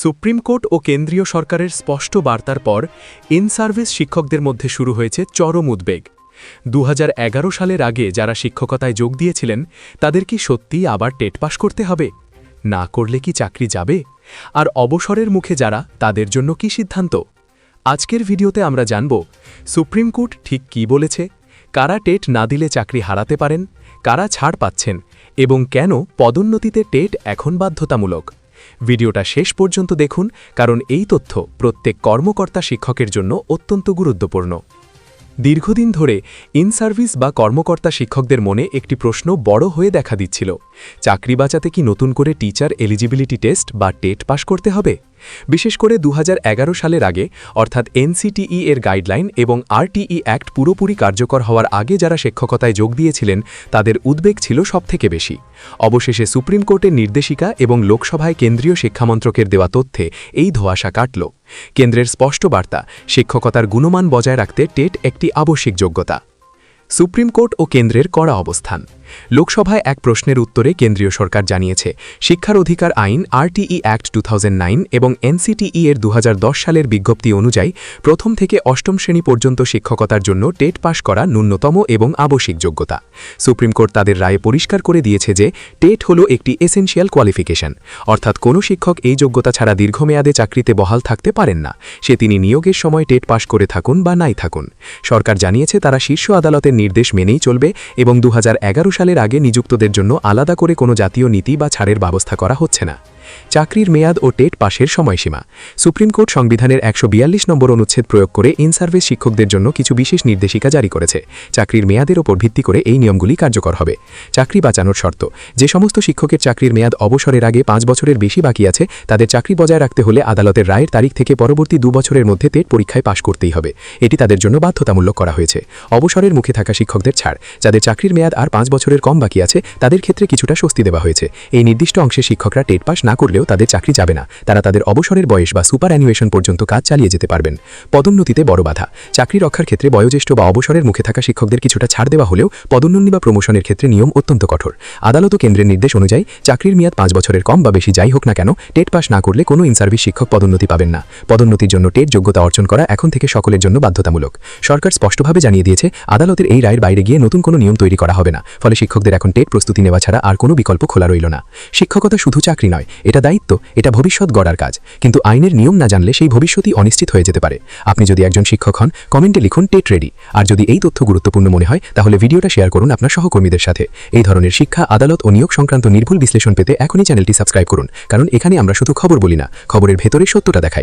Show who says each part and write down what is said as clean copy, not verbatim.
Speaker 1: Supreme court ও কেন্দ্রীয় সরকারের স্পষ্ট বার্তার পর ইন সার্ভিস শিক্ষকদের মধ্যে শুরু হয়েছে চরম উদ্বেগ। ২০১১ সালের আগে যারা শিক্ষকতায় যোগ দিয়েছিলেন তাদের কি সত্যিই আবার টেট পাস করতে হবে? না করলে কি চাকরি যাবে? আর অবসরের মুখে যারা, তাদের জন্য কি সিদ্ধান্ত? আজকের ভিডিওতে আমরা জানব সুপ্রিম কোর্ট ঠিক কী বলেছে, কারা টেট না দিলে চাকরি হারাতে পারেন, কারা ছাড় পাচ্ছেন এবং কেন পদোন্নতিতে টেট এখন বাধ্যতামূলক। ভিডিওটা শেষ পর্যন্ত দেখুন, কারণ এই তথ্য প্রত্যেক কর্মকর্তা শিক্ষকের জন্য অত্যন্ত গুরুত্বপূর্ণ। দীর্ঘদিন ধরে ইন সার্ভিস বা কর্মকর্তা শিক্ষকদের মনে একটি প্রশ্ন বড় হয়ে দেখা দিচ্ছিল, চাকরি বাঁচাতে কি নতুন করে টিচার এলিজিবিলিটি টেস্ট বা টেট পাস করতে হবে? বিশেষ করে ২০১১ সালের আগে, অর্থাৎ এনসিটিই এর গাইডলাইন এবং আরটিই অ্যাক্ট পুরোপুরি কার্যকর হওয়ার আগে যারা শিক্ষকতায় যোগ দিয়েছিলেন তাদের উদ্বেগ ছিল সবথেকে বেশি। অবশেষে সুপ্রিম কোর্টের নির্দেশিকা এবং লোকসভায় কেন্দ্রীয় শিক্ষামন্ত্রকের দেওয়া তথ্যে এই ধোঁয়াশা কাটল। কেন্দ্রের স্পষ্ট বার্তা, শিক্ষকতার গুণমান বজায় রাখতে টেট একটি আবশ্যিক যোগ্যতা। সুপ্রিম কোর্ট ও কেন্দ্রের কড়া অবস্থান। লোকসভায় এক প্রশ্নের উত্তরে কেন্দ্রীয় সরকার জানিয়েছে, শিক্ষার অধিকার আইন আরটিই অ্যাক্ট 2009 এবং এনসিটিই এর 2010 সালের বিজ্ঞপ্তি অনুযায়ী প্রথম থেকে অষ্টম শ্রেণী পর্যন্ত শিক্ষকতার জন্য টেট পাস করা ন্যূনতম এবং আবশ্যিক যোগ্যতা। সুপ্রিম কোর্ট তাদের রায়ে পরিষ্কার করে দিয়েছে যে টেট হল একটি এসেনশিয়াল কোয়ালিফিকেশন, অর্থাৎ কোনো শিক্ষক এই যোগ্যতা ছাড়া দীর্ঘমেয়াদে চাকরিতে বহাল থাকতে পারেন না, সে তিনি নিয়োগের সময় টেট পাস করে থাকুন বা নাই থাকুন। সরকার জানিয়েছে তারা শীর্ষ আদালতের নির্দেশ মেনেই চলবে এবং ২০১১ সালের আগে নিযুক্তদের জন্য আলাদা করে কোনো জাতীয় নীতি বা ছাড়ের ব্যবস্থা করা হচ্ছে না। চাকরির মেয়াদ ও টেট পাশের সময়সীমা। সুপ্রিম কোর্ট সংবিধানের ১৪২ নম্বর অনুচ্ছেদ প্রয়োগ করে ইন সার্ভিস শিক্ষকদের জন্য কিছু বিশেষ নির্দেশিকা জারি করেছে। চাকরির মেয়াদের ওপর ভিত্তি করে এই নিয়মগুলি কার্যকর হবে। চাকরি বাঁচানোর শর্ত। যে সমস্ত শিক্ষকের চাকরির মেয়াদ অবসরের আগে ৫ বছরের বেশি বাকি আছে তাদের চাকরি বজায় রাখতে হলে আদালতের রায়ের তারিখ থেকে পরবর্তী ২ বছরের মধ্যে টেট পরীক্ষায় পাশ করতেই হবে। এটি তাদের জন্য বাধ্যতামূলক করা হয়েছে। অবসরের মুখে থাকা শিক্ষকদের ছাড়। যাদের চাকরির মেয়াদ আর ৫ বছরের কম বাকি আছে তাদের ক্ষেত্রে কিছুটা স্বস্তি দেওয়া হয়েছে। এই নির্দিষ্ট অংশে শিক্ষকরা টেট পাস না করলেও তাদের চাকরি যাবে না, তারা তাদের অবসরের বয়স বা সুপার অ্যানুয়েশন পর্যন্ত কাজ চালিয়ে যেতে পারবেন। পদোন্নতিতে বড় বাধা। চাকরি রক্ষার ক্ষেত্রে বয়োজ্যেষ্ঠ বা অবসরের মুখে থাকা শিক্ষকদের কিছুটা ছাড় দেওয়া হলেও পদোন্নতি বা প্রমোশনের ক্ষেত্রে নিয়ম অত্যন্ত কঠোর। আদালত ও কেন্দ্রের নির্দেশ অনুযায়ী চাকরির মেয়াদ ৫ বছরের কম বা বেশি যাই হোক না কেন, টেট পাস না করলে কোনো ইন সার্ভিস শিক্ষক পদোন্নতি পাবেন না। পদোন্নতির জন্য টেট যোগ্যতা অর্জন করা এখন থেকে সকলের জন্য বাধ্যতামূলক। সরকার স্পষ্টভাবে জানিয়ে দিয়েছে, আদালতের এই রায়ের বাইরে গিয়ে নতুন কোনো নিয়ম তৈরি করা হবে না, ফলে শিক্ষকদের এখন টেট প্রস্তুতি নেওয়া ছাড়া আর কোনো বিকল্প খোলা রইল না। শিক্ষকতা শুধু চাকরি নয়, এটা দায়িত্ব, এটা ভবিষ্যৎ গড়ার কাজ, কিন্তু আইনের নিয়ম না জানলে সেই ভবিষ্যৎই অনিশ্চিত হয়ে যেতে পারে। আপনি যদি একজন শিক্ষক হন, কমেন্টে লিখুন টেট রেডি। আর যদি এই তথ্য গুরুত্বপূর্ণ মনে হয় তাহলে ভিডিওটা শেয়ার করুন আপনার সহকর্মীদের সাথে। এই ধরনের শিক্ষা, আদালত ও নিয়োগ সংক্রান্ত নির্ভুল বিশ্লেষণ পেতে এখনই চ্যানেলটি সাবস্ক্রাইব করুন, কারণ এখানে আমরা শুধু খবর বলি না, খবরের ভেতরে সত্যটা দেখাই।